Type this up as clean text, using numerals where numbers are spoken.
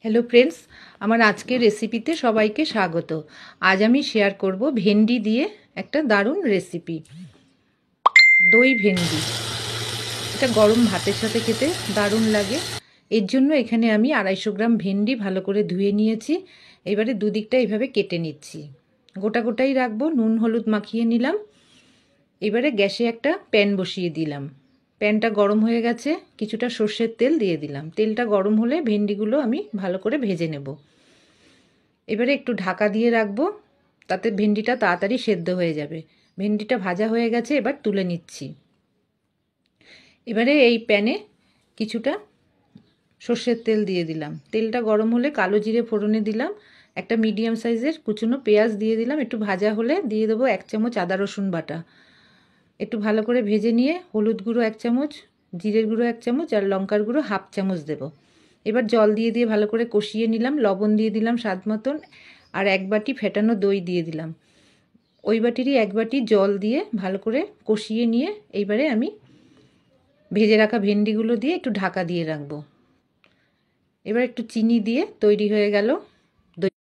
Hello friends, আমার আজকের রেসিপিতে সবাইকে স্বাগত। আজ আমি শেয়ার করব ভেন্ডি দিয়ে একটা দারুণ রেসিপি, দই ভেন্ডি। এটা গরম ভাতের সাথে খেতে দারুণ লাগে। এর জন্য এখানে আমি 250 গ্রাম ভেন্ডি ভালো করে ধুয়ে নিয়েছি। এবারে দুদিকটা এইভাবে কেটে নিচ্ছি, গোটা গোটাই রাখবো। নুন হলুদ মাখিয়ে নিলাম। এবারে গ্যাসে একটা প্যান বসিয়ে দিলাম। প্যানটা গরম হয়ে গেছে, কিছুটা সর্ষের তেল দিয়ে দিলাম। তেলটা গরম হলে ভেন্ডিগুলো আমি ভালো করে ভেজে নেব। এবারে একটু ঢাকা দিয়ে রাখবো, তাতে ভেন্ডিটা তাড়াতাড়ি সেদ্ধ হয়ে যাবে। ভেন্ডিটা ভাজা হয়ে গেছে, এবার তুলে নিচ্ছি। এবারে এই প্যানে কিছুটা সর্ষের তেল দিয়ে দিলাম। তেলটা গরম হলে কালো জিরে ফোড়নে দিলাম। একটা মিডিয়াম সাইজের কুচনো পেঁয়াজ দিয়ে দিলাম। একটু ভাজা হলে দিয়ে দেবো 1 চামচ আদা রসুন বাটা। একটু ভালো করে ভেজে নিয়ে হলুদ গুঁড়ো 1 চামচ, জিরের গুঁড়ো 1 চামচ আর লঙ্কার গুঁড়ো 1/2 চামচ দেব। এবার জল দিয়ে ভালো করে কষিয়ে নিলাম। লবণ দিয়ে দিলাম স্বাদ মতন, আর 1 বাটি ফেটানো দই দিয়ে দিলাম। ওই বাটিরই 1 বাটি জল দিয়ে ভালো করে কষিয়ে নিয়ে এইবারে আমি ভেজে রাখা ভেন্ডিগুলো দিয়ে একটু ঢাকা দিয়ে রাখবো। এবার একটু চিনি দিয়ে তৈরি হয়ে গেল